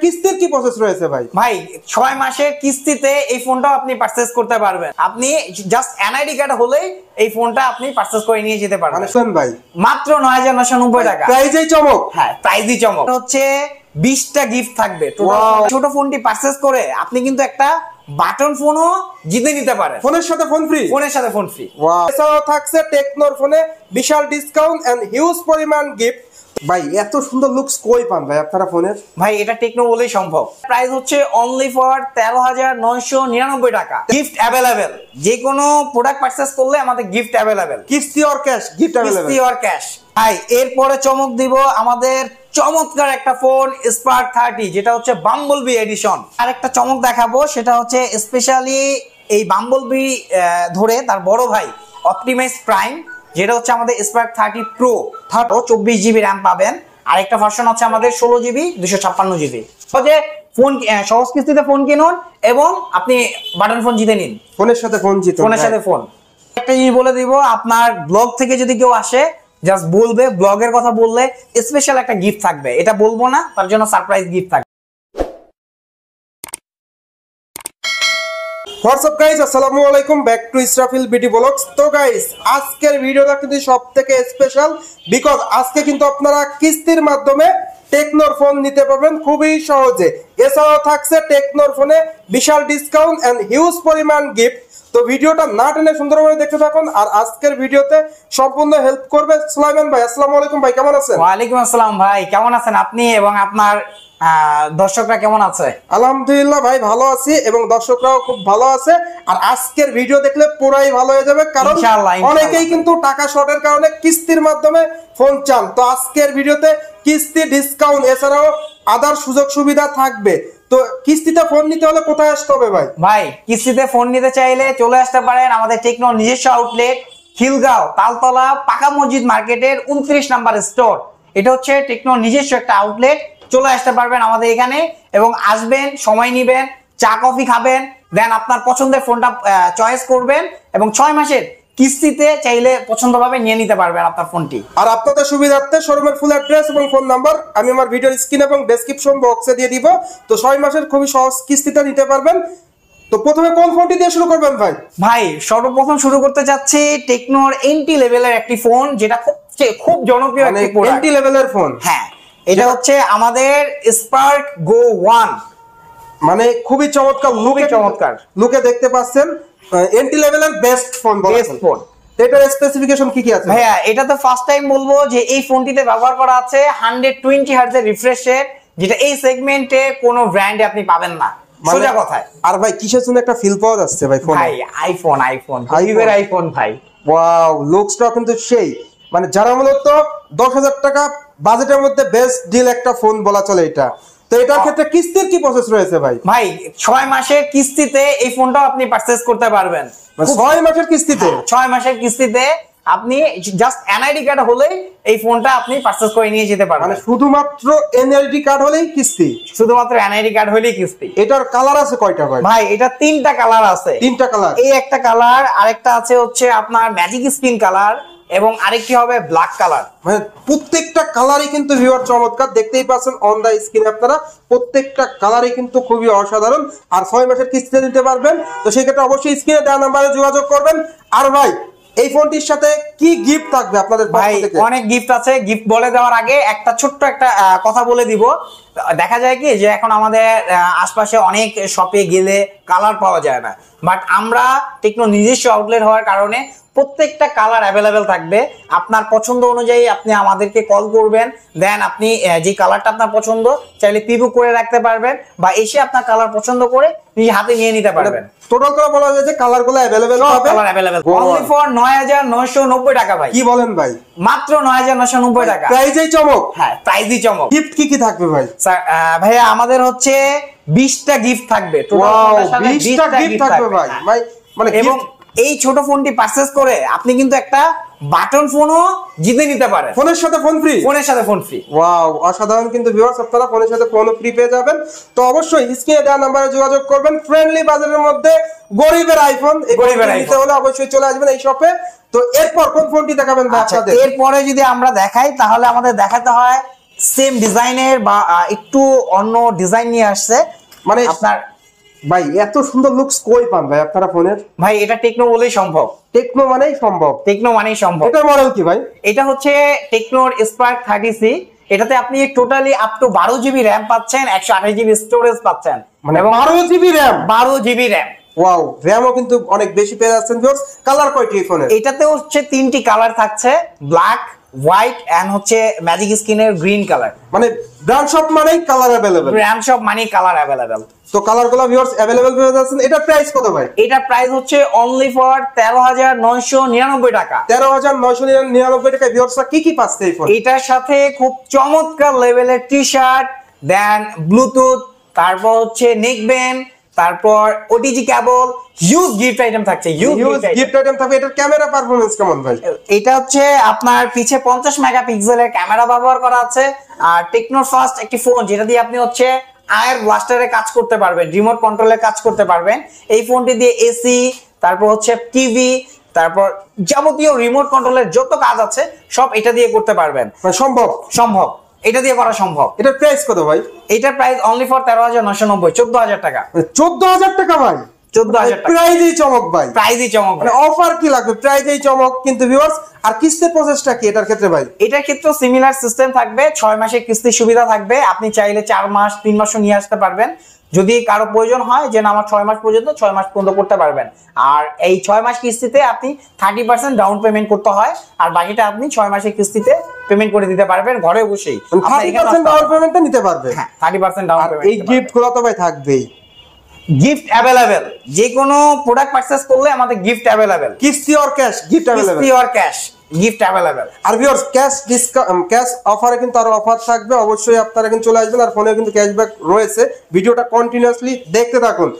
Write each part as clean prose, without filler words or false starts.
কিস্তির কি প্রসেস রয়েছে ভাই? ভাই 6 মাসের কিস্তিতে এই ফোনটাও আপনি পারচেজ করতে পারবেন। আপনি জাস্ট এনআইডি কার্ড হলেই এই ফোনটা আপনি পারচেজ করে নিয়ে যেতে পারবেন। মানে শুন ভাই, মাত্র ৯৯৯০ টাকা। প্রাইজেই চমক। হ্যাঁ, প্রাইজই চমক। হচ্ছে 20টা গিফট থাকবে। ছোট ফোনটি পারচেজ করে আপনি কিন্তু একটা বাটন ফোনও জিতে নিতে পারেন। ফোনের সাথে ফোন ফ্রি। ফোনের সাথে ফোন ফ্রি। এছাড়াও থাকছে টেকনোর ফোনে বিশাল ডিসকাউন্ট এন্ড হিউজ পরিমাণ গিফট। ভাই এত সুন্দর লুকস কই পান ভাই আপনারা ফোনের? ভাই এটা টেকনো বলেই সম্ভব। প্রাইস হচ্ছে অনলি ফর ১৩,৯৯৯ টাকা। Gift available. যে কোনো প্রোডাক্ট পারচেজ করলে আমাদের গিফট অ্যাভেলেবেল। কিস্তি অর ক্যাশ গিফট অ্যাভেলেবেল। কিস্তি অর ক্যাশ। ভাই এরপরে চমক দিব আমাদের চমৎকার একটা ফোন স্পার্ক 30, যেটা হচ্ছে বাম্বলবি এডিশন। আর একটা চমক দেখাবো, সেটা হচ্ছে স্পেশালি এই বাম্বলবি ধরে তার বড় ভাই অপটিমাইজ প্রাইম, যেটা হচ্ছে আমাদের স্পার্ক 30 প্রো। 24 জিবি র্যাম পাবেন। আর একটা ভার্সন আছে আমাদের 16 জিবি 256 জিবি। ফোন সহজ কিস্তিতে ফোন কিনুন এবং আপনি বাটন ফোন জিতে নিন। ফোনের সাথে ফোন জিতে। ফোনের সাথে ফোন। একটা জিনিস বলে দিব, আপনার ব্লগ থেকে যদি কেউ আসে জাস্ট বলবে, ব্লগের কথা বললে স্পেশাল একটা গিফট থাকবে। এটা বলবো না, তার জন্য সারপ্রাইজ গিফট থাকবে। হোয়াটসঅ্যাপ গাইস, আসসালামু আলাইকুম, back to Israfil BD blogs. তো গাইস আজকের ভিডিওটা কিন্তু সবথেকে স্পেশাল, বিকজ আজকে কিন্তু আপনারা কিস্তির মাধ্যমে টেকনোর ফোন নিতে পারবেন খুবই সহজে। এছাড়াও থাকছে টেকনোর ফোনে বিশাল ডিসকাউন্ট এন্ড হিউজ পরিমাণ গিফট। তো ভিডিওটা না টেনে সুন্দরভাবে দেখতে থাকুন। আর আজকের ভিডিওতে সম্পূর্ণ হেল্প করবে সুলাইমান ভাই। আসসালামু আলাইকুম ভাই, কেমন আছেন? ওয়ালাইকুম আসসালাম ভাই, কেমন আছেন আপনি এবং আপনার দর্শকরা কেমন আছে? আলহামদুলিল্লাহ ভাই, ভালো আছি এবং দর্শকরাও খুব ভালো আছে। আর আজকের ভিডিও দেখলে পুরাই ভালো হয়ে যাবে, কারণ অনেকেই কিন্তু টাকা শর্টের কারণে কিস্তির মাধ্যমে ফোন চান। তো আজকের ভিডিওতে কিস্তি ডিসকাউন্ট এছাড়াও আদার সুযোগ সুবিধা থাকবে। তো কিস্তিতে ফোন নিতে হলে কোথায় আসতে হবে ভাই? ভাই কিস্তিতে ফোন নিতে চাইলে চলে আসতে পারেন আমাদের টেকনো নিজস্ব আউটলেট খিলগাঁও তালতলা পাকা মসজিদ মার্কেটের 29 নাম্বার স্টোর। এটা হচ্ছে টেকনো নিজস্ব একটা আউটলেট। চলে আসতে পারবেন আমাদের এখানে এবং আসবেন, সময় নেবেন, চা কফি খাবেন, দেন আপনার পছন্দের ফোনটা চয়েস করবেন এবং 6 মাসের কিস্তিতে চাইলে পছন্দভাবে নিয়ে নিতে পারবেন আপনার ফোনটি। আর আপনাদের সুবিধার্থে শোরুমের ফুল অ্যাড্রেস এবং ফোন নাম্বার আমি আমার ভিডিওর স্ক্রিন এবং ডেসক্রিপশন বক্সে দিয়ে দিব। তো 6 মাসের খুবই সহজ কিস্তিতে নিতে পারবেন। তো প্রথমে কোন ফোনটি দিয়ে শুরু করবেন ভাই? ভাই সর্বপ্রথম শুরু করতে যাচ্ছি টেকনোর এন্ট্রি লেভেলের একটি ফোন, যেটা খুব জনপ্রিয় একটি প্রোডাক্ট। এন্ট্রি লেভেলের ফোন। হ্যাঁ, এটা হচ্ছে আমাদের স্পার্ক গো 1। মানে খুবই চমৎকার লুকে দেখতে পাচ্ছেন। এন্ট্রি লেভেলের বেস্ট ফোন। এটার স্পেসিফিকেশন কি কি আছে ভাইয়া? এটা তো ফার্স্ট টাইম বলবো যে এই ফোনটিতে ব্যবহার করা আছে 120 হার্টজের রিফ্রেশ রেট, যেটা এই সেগমেন্টে কোনো ব্র্যান্ডে আপনি পাবেন না, সোজা কথায়। আর ভাই কিসের জন্য একটা ফিল পাওয়া যাচ্ছে ভাই ফোনে? ভাই আইফোন ভাই। ওয়াও, লুকসটা কিন্তু সেই, মানে যারা মূলত 10,000 টাকা বাজেটের মধ্যে বেস্ট ডিল একটা ফোন বলা চলে এটা। তো এটার ক্ষেত্রে কিস্তির কি প্রসেস রয়েছে ভাই? ভাই 6 মাসের কিস্তিতে এই ফোনটাও আপনি পারচেজ করতে পারবেন। 6 মাসের কিস্তিতে? 6 মাসের কিস্তিতে আপনি জাস্ট এনআইডি কার্ড হলেই এই ফোনটা আপনি পারচেজ করে নিয়ে যেতে পারবেন। মানে শুধুমাত্র এনআইডি কার্ড হলেই কিস্তি? শুধুমাত্র এনআইডি কার্ড হলেই কিস্তি। এটার কালার আছে কয়টা ভাই? ভাই এটা 3টা কালার আছে। 3টা কালার? এই একটা কালার, আরেকটা আছে হচ্ছে আপনার ম্যাজিক স্কিন কালার এবং আরেকটি হবে ব্ল্যাক কালার। মানে প্রত্যেকটা কালারই কিন্তু ভিউয়ার চমৎকার, দেখতেই পাচ্ছেন অন দা স্ক্রিনে আপনারা। প্রত্যেকটা কালারই কিন্তু খুবই অসাধারণ। আর 6 মাসের কিস্তিতে নিতে পারবেন। তো সেই ক্ষেত্রে অবশ্যই স্ক্রিনে দেওয়া নাম্বারে যোগাযোগ করবেন। আর ভাই এই ফোনটির সাথে কি গিফট থাকবে আপনাদের পক্ষ থেকে? অনেক গিফট আছে। গিফট বলে দেওয়ার আগে একটা ছোট্ট একটা কথা বলে দিব। দেখা যায় কি যে এখন আমাদের আশপাশে অনেক শপে গেলে কালার পাওয়া যায় না, বাট আমরা টেকনো নিজস্ব আউটলেট হওয়ার কারণে প্রত্যেকটা কালার অ্যাভেলেবেল থাকবে। আপনার পছন্দ অনুযায়ী আপনি আমাদেরকে কল করবেন, দেন আপনি যে কালারটা আপনার পছন্দ চাইলে প্রিভিউ করে রাখতে পারবেন বা এসে আপনার কালার পছন্দ করে নিজে হাতে নিয়ে নিতে পারবেন। টোটাল করে বলা যায় যে কালারগুলো अवेलेबल হবে। কালার अवेलेबल অনলি ফর ৯৯৯০ টাকা ভাই। কি বলেন ভাই? মাত্র ৯৯৯০ টাকা। প্রাইজেই চমক। হ্যাঁ, প্রাইজই চমক। গিফট কি কি থাকবে ভাই? স্যার ভাইয়া আমাদের হচ্ছে 20টা গিফট থাকবে। টোটাল 20টা গিফট থাকবে ভাই। মানে এবং এই ছোট ফোনটি পারচেজ করে আপনি কিন্তু একটা বাটন ফোনও জিতে নিতে পারেন। ফোনের সাথে ফোন ফ্রি? ফোনের সাথে ফোন ফ্রি। ওয়াও, অসাধারণ কিন্তু ভিউয়ার্স, আপনারা ফোনের সাথে ফোন ফ্রি পেয়ে যাবেন। তো অবশ্যই স্ক্রিনে দেওয়া নম্বরে যোগাযোগ করবেন। ফ্রেন্ডলি বাজারের মধ্যে গরিবের আইফোন নিতে হলে অবশ্যই চলে আসবেন এই শপে। তো এরপর কোন ফোনটি দেখাবেন ভাই আপনাদের? এরপরে যদি আমরা দেখাই তাহলে আমাদের দেখাতে হয় সেম ডিজাইনের বা একটু অন্য ডিজাইন নিয়ে আসছে। মানে আপনার ভাই এত সুন্দর লুকস কই পান ভাই আপনারা ফোনের? ভাই এটা টেকনো বলেই সম্ভব, টেকনো মানেই সম্ভব। টেকনো মানেই সম্ভব। এটা মডেল কি ভাই? এটা হচ্ছে টেকনোর স্পার্ক 30C। এটাতে আপনি totally up to 12 GB RAM পাচ্ছেন, 128 জিবি স্টোরেজ পাচ্ছেন, মানে 12 GB RAM. 12 GB RAM. Wow, র্যামও কিন্তু অনেক বেশি পেয়ে যাচ্ছেন ভিউয়ার্স। কালার কয়টি এই ফোনের? এটাতে হচ্ছে 3টি কালার থাকছে, ব্ল্যাক, হোয়াইট এন্ড হচ্ছে ম্যাজিক স্কিনের গ্রিন কালার। মানে ব্র্যান্ড শপ মানেই কালার अवेलेबल। ব্র্যান্ড শপ মানে কালার अवेलेबल। তো কালারগুলো ভিউয়ার্স अवेलेबल পেয়ে যাচ্ছেন। এটা প্রাইস কত ভাই? এটা প্রাইস হচ্ছে অনলি ফর 13,999 টাকা। 13,999 টাকায় ভিউয়ার্সরা কি কি পাচ্ছে এই ফোন? এটার সাথে খুব চমৎকার লেভেলের টি-শার্ট, দেন ব্লুটুথ, তারপর হচ্ছে নেক ব্যান্ড, তারপর ওটিজি কেবল, হিউজ গিফট আইটেম থাকছে। হিউজ গিফট আইটেম থাকবে। এটার ক্যামেরা পারফরম্যান্স কেমন ভাই? এটা হচ্ছে আপনার পিছে 50 মেগাপিক্সেলের ক্যামেরা ব্যবহার করা আছে। আর টেকনো ফার্স্ট একটি ফোন যেটা দিয়ে আপনি হচ্ছে আয়ার ব্লাস্টারে কাজ করতে পারবেন, রিমোট কন্ট্রোলে কাজ করতে পারবেন। এই ফোনটি দিয়ে এসি, তারপর হচ্ছে টিভি, তারপর যাবতীয় রিমোট কন্ট্রোলের যত কাজ আছে সব এটা দিয়ে করতে পারবেন। মানে সম্ভব? সম্ভব, এটা দিয়ে করা সম্ভব। এটার প্রাইস কত ভাই? এটার প্রাইস অনলি ফর 13,990, 14,000 টাকা। 14,000 টাকা ভাই? 14,000 টাকা প্রাইজই চমক ভাই। প্রাইসই চমক। মানে অফার কি লাগবে, প্রাইজই চমক। কিন্তু ভিউয়ার্স আর কিস্তির প্রসেসটা কি এটার ক্ষেত্রে ভাই? এটার ক্ষেত্রে সিমিলার সিস্টেম থাকবে, 6 মাসের কিস্তির সুবিধা থাকবে। আপনি চাইলে 4 মাস 3 মাসও নিয়ে আসতে পারবেন। যদি কারো প্রয়োজন হয় যে না আমার 6 মাস পর্যন্ত, 6 মাস পর্যন্ত করতে পারবেন। আর এই 6 মাস কিস্তিতে আপনি 30% ডাউন পেমেন্ট করতে হয়, আর বাকিটা আপনি 6 মাসের কিস্তিতে পেমেন্ট করে দিতে পারবেন ঘরে বসেই। 30% ডাউন পেমেন্টটা নিতে পারবে। হ্যাঁ, 30% ডাউন পেমেন্ট। এই গিফটগুলো তো ভাই থাকবেই। গিফট अवेलेबल, যে কোনো প্রোডাক্ট পারচেজ করলে আমাদের গিফট अवेलेबल। কিস্তি অর ক্যাশ গিফট अवेलेबल। কিস্তি অর ক্যাশ গিফট अवेलेबल। আর ভিউয়ার্স ক্যাশ অফারে কিন্তু আরো অফার থাকবে, অবশ্যই আপনারা কিন্তু চলে আসবেন। আর ফোনে কিন্তু ক্যাশব্যাক রয়েছে। ভিডিওটা কন্টিনিউয়াসলি দেখতে থাকুন।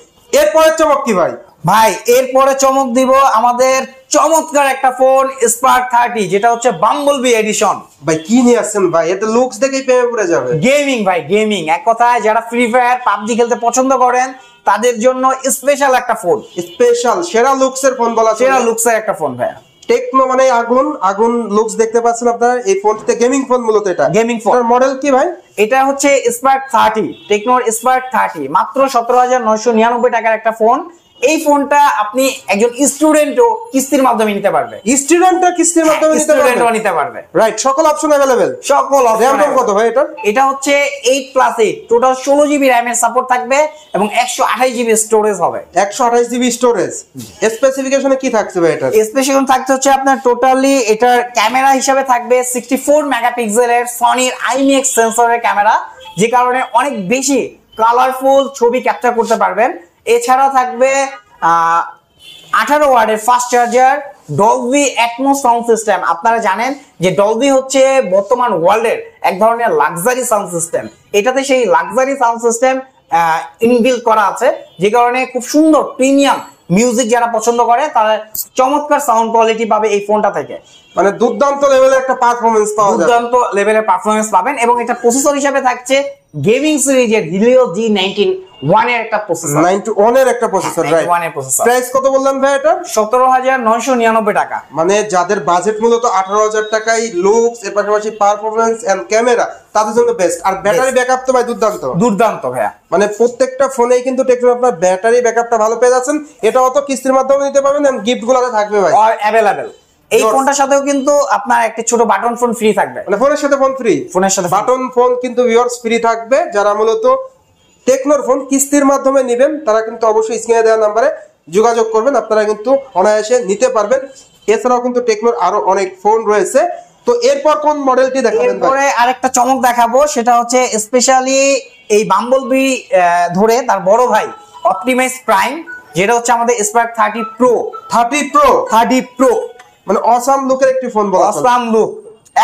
এরপরের চমক কি ভাই? ভাই এরপরে চমক দিব আমাদের চমৎকার একটা ফোন স্পার্ক 30, যেটা হচ্ছে বাম্বলবি এডিশন। ভাই কি নিয়ে আসছেন ভাই? এটা লুকস দেখেই প্রেমে পড়ে যাবে। গেমিং ভাই, গেমিং। এক কথায় যারা ফ্রি ফায়ার পাবজি খেলতে পছন্দ করেন তাদের জন্য স্পেশাল একটা ফোন। স্পেশাল সেরা লুকসের ফোন বলা যায়। সেরা লুকসের একটা ফোন ভাই। টেকনো মানে আগুন আগুন লুকস দেখতে পাচ্ছেন আপনারা। এই ফোনটিতে গেমিং ফোন মূলত এটা গেমিং ফোন। এটার মডেল কি ভাই? এটা হচ্ছে স্পার্ক 30, টেকনোর স্পার্ক 30, মাত্র 17,999 টাকার একটা ফোন। এই ফোনটা আপনি একজন স্টুডেন্টও কিস্তির মাধ্যমে নিতে পারবে। স্টুডেন্টরা কিস্তির মাধ্যমে নিতে পারবে। রাইট, সকল অপশন अवेलेबल। সকল র‍্যাম কত ভাই এটা? এটা হচ্ছে 8+8, টোটাল 16 জিবি র‍্যামের সাপোর্ট থাকবে এবং 128 জিবি স্টোরেজ হবে। 128 জিবি স্টোরেজ। স্পেসিফিকেশনে কি থাকছে ভাই এটা? স্পেসিফিকেশন থাকতে হচ্ছে আপনার টোটালি এটার ক্যামেরা হিসাবে থাকবে 64 মেগাপিক্সেলের সনির IMX সেন্সরের ক্যামেরা, যে কারণে অনেক বেশি কালারফুল ছবি ক্যাপচার করতে পারবেন। এছাড়াও থাকবে 18 ওয়াটের fast charger, Dolby atoms sound system. আপনারা জানেন যে ডলবি হচ্ছে বর্তমান ওয়ার্ল্ডের এক ধরনের লাক্সারি সাউন্ড সিস্টেম। এটাতে সেই লাক্সারি সাউন্ড সিস্টেম ইনবিল্ট করা আছে, যে কারণে খুব সুন্দর প্রিমিয়াম মিউজিক যারা পছন্দ করে তারা চমৎকার সাউন্ড কোয়ালিটি পাবে এই ফোনটা থেকে। মানে দুর্দান্ত লেভেলের একটা পারফরম্যান্স পাওয়া যাবে। দুর্দান্ত লেভেলের পারফরম্যান্স পাবেন। এবং এটা প্রসেসর হিসেবে থাকছে গেমিং সিরিজের Helio G91 এর একটা প্রসেসর। 91 এর একটা প্রসেসর, রাইট। 91 এর প্রসেসর। প্রাইস কত বললেন ভাই এটা? 17,999 টাকা। মানে যাদের বাজেট মূলত 18,000 টাকায় লুকস এর পাশাপাশি পারফরম্যান্স এন্ড ক্যামেরা, তাদের জন্য বেস্ট। আর ব্যাটারি ব্যাকআপ তো ভাই দুর্দান্ত। দুর্দান্ত ভাইয়া। মানে প্রত্যেকটা ফোনেই কিন্তু টেকনো আপনার ব্যাটারি ব্যাকআপটা ভালো পেয়ে যাচ্ছেন। এটাও তো কিস্তির মাধ্যমে নিতে পারবেন এন্ড গিফটগুলোতে থাকবে ভাই अवेलेबल। এই ফোনটার সাথেও কিন্তু আপনার একটা ছোট বাটন ফোন ফ্রি থাকবে। মানে ফোনের সাথে ফোন ফ্রি। ফোনের সাথে বাটন ফোন কিন্তু ভিউয়ার্স ফ্রি থাকবে। যারা মূলত টেকনোর ফোন কিস্তির মাধ্যমে নেবেন তারা কিন্তু অবশ্যই স্ক্রিনে দেওয়া নম্বরে যোগাযোগ করবেন। আপনারা কিন্তু অনায়াসে নিতে পারবেন। এছাড়াও কিন্তু টেকনোর আরো অনেক ফোন রয়েছে। তো এরপর কোন মডেলটি দেখাবেন? এরপরে আরেকটা চমক দেখাবো, সেটা হচ্ছে স্পেশালি এই বাম্বলবি ধরে তার বড় ভাই অপটিমাইজ প্রাইম, যেটা হচ্ছে আমাদের স্পার্ক 30 প্রো। 30 প্রো মানে অসাম লুকের একটি ফোন বলা চলে। অসাম লুক,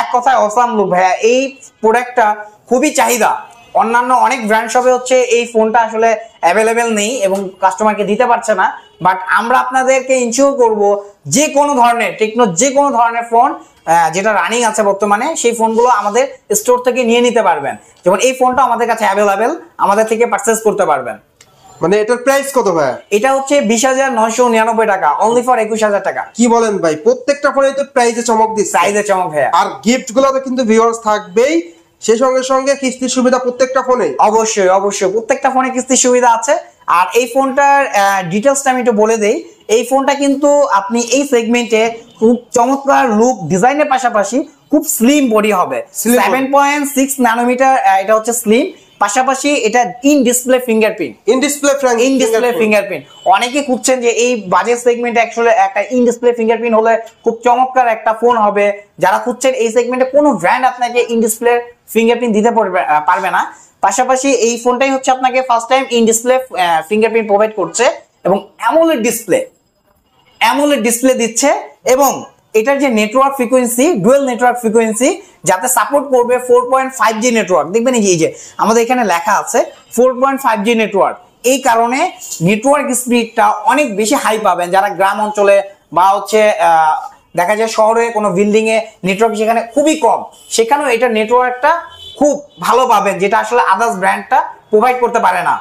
এক কথায় অসাম লুক ভাইয়া। এই প্রোডাক্টটা খুবই চাহিদা। অন্যান্য অনেক ব্র্যান্ড শপে হচ্ছে এই ফোনটা আসলে অ্যাভেলেবেল নেই এবং কাস্টমারকে দিতে পারছে না। বাট আমরা আপনাদেরকে ইনশিওর করব যে কোনো ধরনের টেকনো যে কোনো ধরনের ফোন যেটা রানিং আছে বর্তমানে, সেই ফোনগুলো আমাদের স্টোর থেকে নিয়ে নিতে পারবেন। যেমন এই ফোনটা আমাদের কাছে অ্যাভেলেবেল, আমাদের থেকে পারচেজ করতে পারবেন। মানে এটার প্রাইস কত ভাই? এটা হচ্ছে 20,999 টাকা, অনলি ফর 21,000 টাকা। কি বলেন ভাই? প্রত্যেকটা ফোনে তো প্রাইসে চমক দিচ্ছে। প্রাইসে চমক ভাইয়া। আর গিফটগুলোতে কিন্তু ভিউয়ার্স থাকবেই। সেই সঙ্গে সঙ্গে কিস্তির সুবিধা প্রত্যেকটা ফোনে? অবশ্যই অবশ্যই প্রত্যেকটা ফোনে কিস্তির সুবিধা আছে। আর এই ফোনটার ডিটেলসটা আমি একটু বলে দেই। এই ফোনটা কিন্তু আপনি এই সেগমেন্টে খুব চমৎকার লুক ডিজাইনের পাশাপাশি খুব স্লিম বডি হবে। 7.6 ন্যানোমিটার এটা হচ্ছে স্লিম, পাশাপাশি এটা in display fingerprint. In display fingerprint অনেকে খুঁজছেন যে এই বাজেট সেগমেন্টে অ্যাকচুয়ালি একটা ইন ডিসপ্লে ফিঙ্গারপ্রিন্ট হলে খুব চমৎকার একটা ফোন হবে। যারা খুঁজছেন এই সেগমেন্টে কোনো ব্র্যান্ড আপনাকে ইন ডিসপ্লে ফিঙ্গারপ্রিন্ট দিতে পারবে না। পাশাপাশি এই ফোনটাই হচ্ছে আপনাকে first time in display fingerprint provide করছে এবং অ্যামোলেড ডিসপ্লে দিচ্ছে। এবং এটার যে network frequency, dual network frequency, যাতে সাপোর্ট করবে 4.5G নেটওয়ার্ক। দেখবেন এই যে আমাদের এখানে লেখা আছে 4.5G নেটওয়ার্ক। এই কারণে নেটওয়ার্ক স্পিডটা অনেক বেশি হাই পাবেন। যারা গ্রাম অঞ্চলে বা হচ্ছে দেখা যায় শহরে কোনো বিল্ডিং এ নেটওয়ার্ক যেখানে খুবই কম, সেখানেও এটা নেটওয়ার্কটা খুব ভালো পাবেন, যেটা আসলে আদার্স ব্র্যান্ডটা প্রোভাইড করতে পারে না।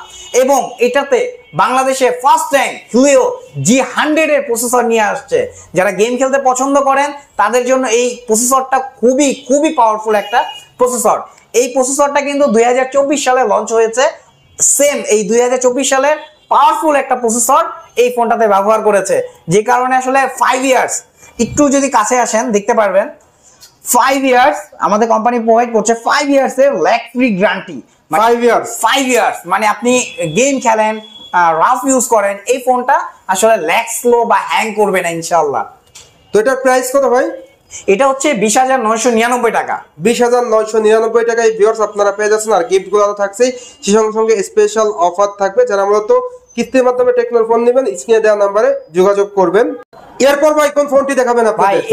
এবং এটাতে বাংলাদেশে ফার্স্ট টাইম হিলিও G100 এর প্রসেসর নিয়ে আসছে। যারা গেম খেলতে পছন্দ করেন তাদের জন্য এই প্রসেসরটা খুবই খুবই পাওয়ারফুল একটা প্রসেসর। এই প্রসেসরটা কিন্তু 2024 সালে লঞ্চ হয়েছে। সেম এই 2024 সালের পাওয়ারফুল একটা প্রসেসর এই ফোনটাতে ব্যবহার করেছে, যে কারণে আসলে 5 ইয়ার্স, একটু যদি কাছে আসেন দেখতে পারবেন 5 ইয়ার্স আমাদের কোম্পানি প্রোভাইড করছে। 5 ইয়ার্স এর ল্যাগ ফ্রি গ্যারান্টি। 5 ইয়ার্স মানে আপনি গেম খেলেন, রাফ ইউজ করেন, এই ফোনটা আসলে ল্যাগ স্লো বা হ্যাং করবে না ইনশাআল্লাহ। তো এটার প্রাইস কত ভাই? এটা হচ্ছে 20,999 টাকা। 20,999 টাকায় ভিউয়ার্স আপনারা পেয়ে যাচ্ছেন। আর গিফট গুলো তো থাকছেই, সেই সঙ্গে সঙ্গে স্পেশাল অফার থাকবে। যারা মূলত কিস্তির মাধ্যমে টেকনোর ফোন নেবেন স্ক্রিনে দেওয়া নাম্বারে যোগাযোগ করবেন। এরপর ভাই কোন ফোনটি দেখাবেন ভাই? আপনাদের?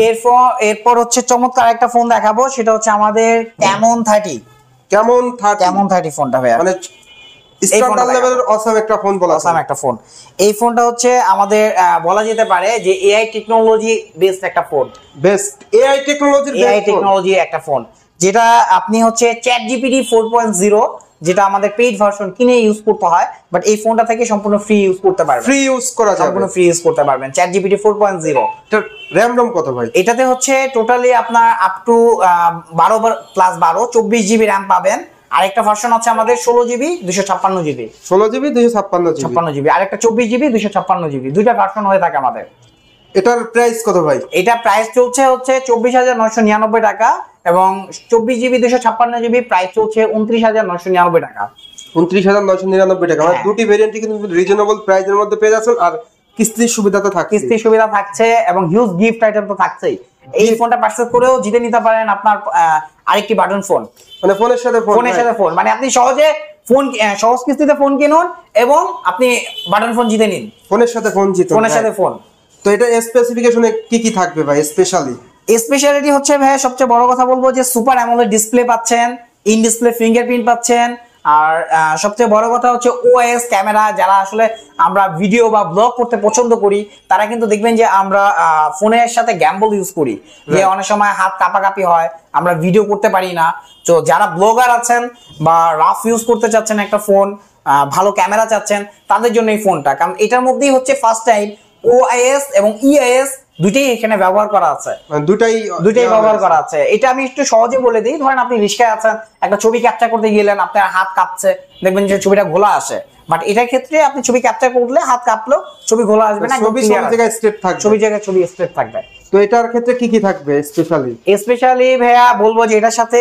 এরপর হচ্ছে চমৎকার একটা ফোন দেখাবো, সেটা হচ্ছে আমাদের Camon 30 ফোনটা ভাই। মানে স্ট্যান্ডার্ড লেভেলের অসাম একটা ফোন বলা যায়। অসাম একটা ফোন। এই ফোনটা হচ্ছে আমাদের বলা যেতে পারে যে এআই টেকনোলজি বেসড একটা ফোন। বেস্ট এআই টেকনোলজি একটা ফোন, যেটা আপনি হচ্ছে ChatGPT 4.0, যেটা আমাদের পেইড ভার্সন কিনে ইউজ করতে হয়, বাট এই ফোনটা থেকে সম্পূর্ণ ফ্রি ইউজ করতে পারবেন। সম্পূর্ণ ফ্রি ইউজ করতে পারবেন ChatGPT 4.0। র‍্যাম রম কত ভাই? এটাতে হচ্ছে টোটালি আপনার আপ টু 12+12 24GB র‍্যাম পাবেন। আরেকটা ভার্সন আছে আমাদের 16GB 256GB। 16GB 256GB। আরেকটা 24GB 256GB। দুইটা ভার্সন হয়ে থাকে আমাদের। এটার প্রাইস কত ভাই? এটা প্রাইস চলছে হচ্ছে 24,999 টাকা এবং 24GB 256GB প্রাইস চলছে 29,999 টাকা। 29,999 টাকা। মানে দুটি ভেরিয়েন্টই কিন্তু রিজনেবল প্রাইসের মধ্যে পেয়ে যাচ্ছেন। আর কিস্তির সুবিধা তো থাকছে। কিস্তির সুবিধা থাকছে এবং হিউজ গিফট আইটেম তো থাকছেই। এই ফোনটা পারচেজ করেও জিতে নিতে পারেন আপনার আরেকটি বাটন ফোন। মানে ফোনের সাথে ফোন, মানে আপনি সহজে ফোন সহজ কিস্তিতে ফোন কিনুন এবং আপনি বাটন ফোন জিতে নিন। ফোনের সাথে ফোন। তো এটা স্পেসিফিকেশনে কি থাকবে ভাই স্পেশালিটি হচ্ছে ভাই, সবচেয়ে বড় কথা বলবো যে সুপার অ্যামোলেড ডিসপ্লে পাচ্ছেন, ইন ডিসপ্লে ফিঙ্গারপ্রিন্ট পাচ্ছেন। আর সবচেয়ে বড় কথা হচ্ছে ওএস ক্যামেরা। যারা আসলে আমরা ভিডিও বা ব্লগ করতে পছন্দ করি তারা কিন্তু দেখবেন যে আমরা ফোনের সাথে গ্যাম্বল ইউজ করি, যে অনেক সময় হাত কাঁপাকাঁপি হয়, আমরা ভিডিও করতে পারি না। তো যারা ব্লগার আছেন বা রাফ ইউজ করতে চাচ্ছেন একটা ফোন, ভালো ক্যামেরা চাচ্ছেন, তাদের জন্য এই ফোনটা। কারণ এটার মধ্যেই হচ্ছে ফার্স্ট টাইম ওআইএস এবং ইআইএস দুইটাই এখানে ব্যবহার করা আছে। দুইটাই ব্যবহার করা আছে। এটা আমি একটু সহজে বলে দিই। ধরেন আপনি রিস্কায় আছেন, একটা ছবি ক্যাপচার করতে গেলেন, আপনার হাত কাঁপছে, দেখবেন যে ছবিটা ঘোলা আসে। বাট এটার ক্ষেত্রে আপনি ছবি ক্যাপচার করলে হাত কাঁপলেও ছবি ঘোলা আসবে না, ছবি জায়গায় স্ট্রেট থাকবে। তো এটার ক্ষেত্রে কি থাকবে স্পেশালি ভাইয়া বলবো যে এটার সাথে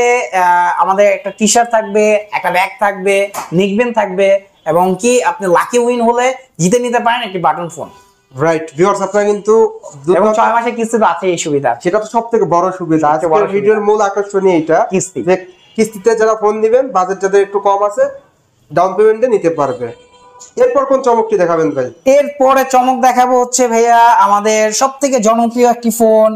আমাদের একটা টি শার্ট থাকবে, একটা ব্যাগ থাকবে, নেকব্যান্ড থাকবে, এবং কি আপনি লাকি উইন হলে জিতে নিতে পারেন একটি বাটন ফোন। রাইট ভিউয়ার্স, আপনারা কিন্তু 6 মাসের কিস্তি তো আছে। এই সুবিধা, সেটা তো সবথেকে বড় সুবিধা। আজকের ভিডিওর মূল আকর্ষণই এটা, কিস্তিতে যারা ফোন দিবেন, বাজেট যাদের একটু কম আছে, ডাউন পেমেন্টে নিতে পারবে। এরপর কোন চমকটি দেখাবেন ভাই? এরপরে চমক দেখাবো হচ্ছে ভাইয়া আমাদের সবথেকে জনপ্রিয় একটি phone,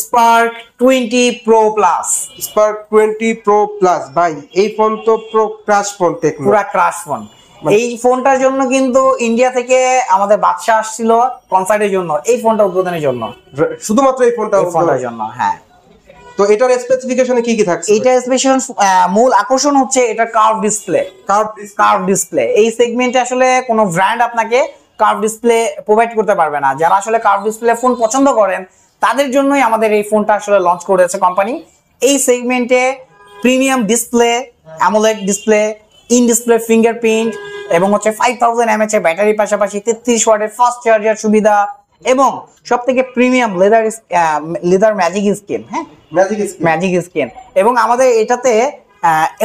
Spark 20 Pro Plus। Spark 20 Pro Plus ভাই, এই ফোন তো পুরো ক্রাশ ফোন, পুরো ক্রাশ ফোন। এই ফোনটার জন্য কিন্তু ইন্ডিয়া থেকে আমাদের বাদশা আসছিল কনসার্টের জন্য, এই ফোনটা উদ্বোধনের জন্য, শুধুমাত্র এই ফোনটার জন্য। হ্যাঁ। তো এটার স্পেসিফিকেশনে কি থাকছে? এটা স্পেশাল মূল আকর্ষণ হচ্ছে এটা কার্ভ ডিসপ্লে। এই সেগমেন্টে আসলে কোনো ব্র্যান্ড আপনাকে কার্ভ ডিসপ্লে প্রোভাইড করতে পারবে না। যারা আসলে কার্ভ ডিসপ্লে ফোন পছন্দ করেন তাদের জন্যই আমাদের এই ফোনটা আসলে লঞ্চ করেছে কোম্পানি। এই সেগমেন্টে premium display, AMOLED display, in display fingerprint এবং হচ্ছে 5000 mAh এর ব্যাটারির পাশাপাশি 33 ওয়াটের ফাস্ট চার্জার সুবিধা এবং সবথেকে প্রিমিয়াম লেদার ম্যাজিক স্ক্রিন। হ্যাঁ, ম্যাজিক স্ক্রিন এবং আমাদের এটাতে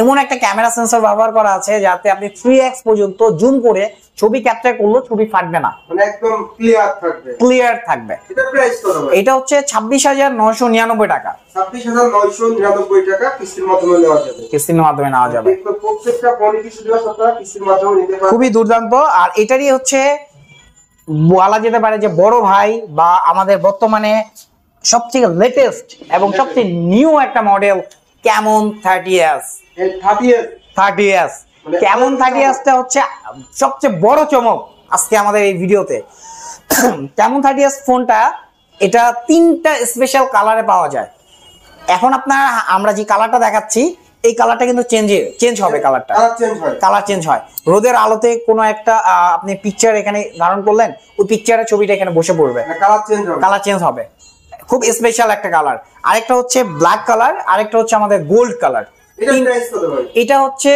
এমন একটা ক্যামেরা সেন্সর ব্যবহার করা আছে যাতে আপনি 3x পর্যন্ত জুম করে ছবি ক্যাপচার করলেও ছবি ফাটবে না, মানে একদম ক্লিয়ার থাকবে। এটা প্রাইস কত ভাই? এটা হচ্ছে 26999 টাকা। 26999 টাকা কিস্তির মাধ্যমে নেওয়া যাবে। কিস্তির মাধ্যমে নেওয়া যাবে। প্রত্যেকটা ফোনে কি সুবিধা আপনারা কিস্তির মাধ্যমে নিতে পারবেন। খুবই দুর্দান্ত। আর এটারই হচ্ছে বলা যেতে পারে যে বড় ভাই বা আমাদের বর্তমানে সবথেকে লেটেস্ট এবং সবচেয়ে নিউ একটা model Camon 30s। Camon 30s টা হচ্ছে সবচেয়ে বড় চমক আজকে আমাদের এই ভিডিওতে। ক্যামন 30s ফোনটা এটা 3টা স্পেশাল কালারে পাওয়া যায়। এখন আমরা যে কালারটা দেখাচ্ছি এই কালারটা কিন্তু চেঞ্জ হবে। কালার চেঞ্জ হয় রোদের আলোতে কোনো একটা আপনি পিকচার এখানে ধারণ করলেন, ওই পিকচারের ছবিটা এখানে বসে পড়বে, কালার চেঞ্জ হবে। খুব স্পেশাল একটা কালার। আরেকটা হচ্ছে ব্ল্যাক কালার, আরেকটা হচ্ছে আমাদের গোল্ড কালার। এটা হচ্ছে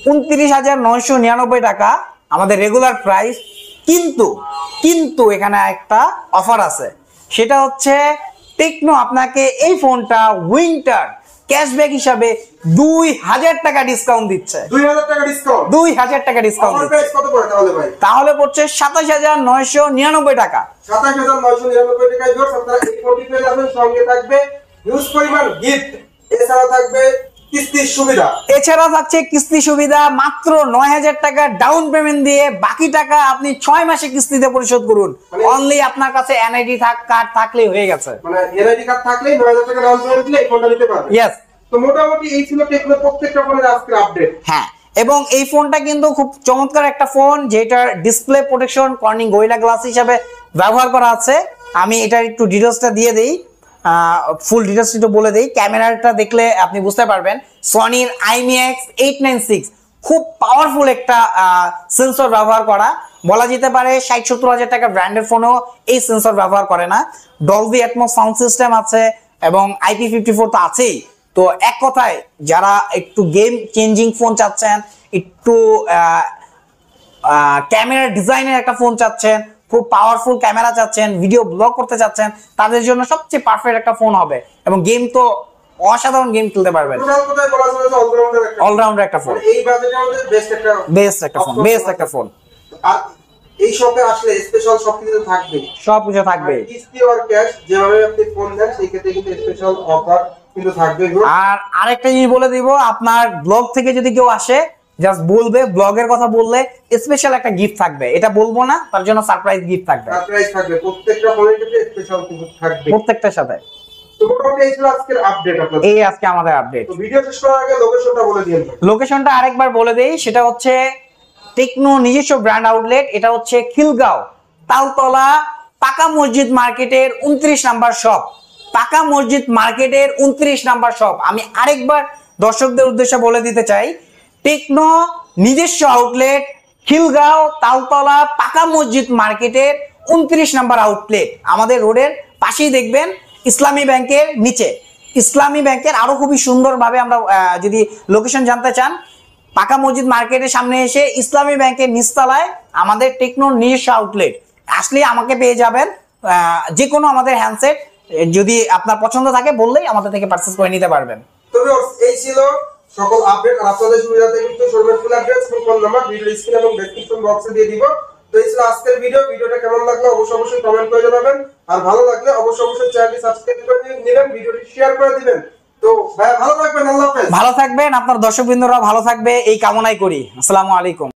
29999 টাকা আমাদের রেগুলার প্রাইস। কিন্তু এখানে একটা অফার আছে, সেটা হচ্ছে টেকনো আপনাকে এই ফোনটা উইন্টার ক্যাশব্যাক হিসাবে 2000 টাকা ডিসকাউন্ট দিচ্ছে। 2000 টাকা ডিসকাউন্ট দিচ্ছে। কত পড়ে তাহলে ভাই? তাহলে পড়ছে 27999 টাকা। 27999 টাকায় জোর আপনারা এই ফোনটি পেয়ে যাবেন। সঙ্গে থাকবে হিউজ পরিমাণ গিফট, এছাড়া থাকবে কিস্তির সুবিধা। এছাড়া থাকছে কিস্তি সুবিধা। মাত্র 9000 টাকা ডাউন পেমেন্ট দিয়ে বাকি টাকা আপনি 6 মাসে কিস্তিতে পরিশোধ করুন। অনলি আপনার কাছে এনআইডি কার্ড থাকলেই হয়ে গেছে। মানে এনআইডি কার্ড থাকলেই 9000 টাকা ডাউন পেমেন্ট দিলে এই ফোনটা নিতে পারবেন। यस। তো মোটামুটি এই ছিল টেকনো প্রত্যেকটা ফোনের আজকের আপডেট। হ্যাঁ, এবং এই ফোনটা কিন্তু খুব চমৎকার একটা ফোন, যেটার display protection Corning gorilla glass হিসেবে ব্যবহার করা আছে। আমি এটার একটু ডিটেইলসটা দিয়ে দেই, ফুল ডিটেইলস একটু বলে দেই। ক্যামেরাটা দেখলে আপনি বুঝতে পারবেন সনির IMX 896 খুব পাওয়ারফুল একটা সেন্সর ব্যবহার করা। বলা যেতে পারে 60-70 হাজার টাকা ব্র্যান্ডের ফোনও এই সেন্সর ব্যবহার করে না। ডলবি অ্যাটমস সাউন্ড সিস্টেম আছে এবং IP54 তো আছেই। তো এক কথায় যারা একটু গেম চেঞ্জিং ফোন চাচ্ছেন, একটু ক্যামেরা ডিজাইনের একটা ফোন চাচ্ছেন, খুব পাওয়ারফুল ক্যামেরা চাচ্ছেন, ভিডিও ব্লগ করতে চাচ্ছেন, তাদের জন্য সবচেয়ে পারফেক্ট একটা ফোন হবে। এবং গেম তো অসাধারণ গেম খেলতে পারবেন। অলরাউন্ডার একটা ফোন। এই বাজেটের মধ্যে বেস্ট একটা ফোন। আর এই শপে আসলে স্পেশাল সবকিছু থাকবে। সবকিছু থাকবে। কিস্তি আর ক্যাশ যেভাবে আপনি ফোন দেন সেই ক্ষেত্রে কিন্তু স্পেশাল অফার কিন্তু থাকবে। আর আরেকটা জিনিস বলে দিব, আপনার ব্লগ থেকে যদি কেউ আসে জাস্ট বলবে, ব্লগের কথা বললে স্পেশাল একটা গিফট থাকবে। এটা বলবো না, তার জন্য সারপ্রাইজ গিফট থাকবে। প্রত্যেকটা ফোনের ক্ষেত্রে স্পেশাল কিছু থাকবে প্রত্যেকটার সাথে। তো মোটামুটি এই ছিল আজকের আপডেট আপনাদের। এই আজকে আমাদের আপডেট। তো ভিডিও শেষ করার আগে লোকেশনটা বলে দিন। লোকেশনটা আরেকবার বলে দেই, সেটা হচ্ছে টেকনো নিজস্ব ব্র্যান্ড আউটলেট। এটা হচ্ছে খিলগাঁও তালতলা পাকা মসজিদ মার্কেটের 29 নাম্বার শপ। পাকা মসজিদ মার্কেটের 29 নাম্বার শপ। আমি আরেকবার দর্শকদের উদ্দেশ্যে বলে দিতে চাই, টেকনো নিজস্ব আউটলেট খিলগাঁও তালতলা পাকা মসজিদ মার্কেটের 29 নাম্বার আউটলেট। আমাদের রোডের পাশেই দেখবেন ইসলামী ব্যাংকের নিচে। ইসলামী ব্যাংকের আরো খুবই সুন্দরভাবে আমরা যদি লোকেশন জানতে চান, পাকা মসজিদ মার্কেটের সামনে এসে ইসলামী ব্যাংকের নিচতলায় আমাদের টেকনোর নিজস্ব আউটলেট আসলে আমাকে পেয়ে যাবেন। যে কোনো আমাদের হ্যান্ডসেট যদি আপনার পছন্দ থাকে বললেই আমাদের থেকে পারচেজ করে নিতে পারবেন। তো এই ছিল সকল আপডেট। আর আপনাদের সুবিধাতে কিন্তু শোরুমের full address, phone number video screen এবং ডেসক্রিপশন বক্সে দিয়ে দিব। তো এই ছিল আজকের ভিডিওটা কেমন লাগলো অবশ্যই কমেন্ট করে জানাবেন। আর ভালো লাগলে অবশ্যই চ্যানেলটি সাবস্ক্রাইব করে নেবেন, ভিডিওটি শেয়ার করে দিবেন। তো ভাই ভালো থাকবেন, আল্লাহ হাফেজ। ভালো থাকবেন, আপনার দর্শকবৃন্দরা ভালো থাকবে এই কামনাই করি। আসসালামু আলাইকুম।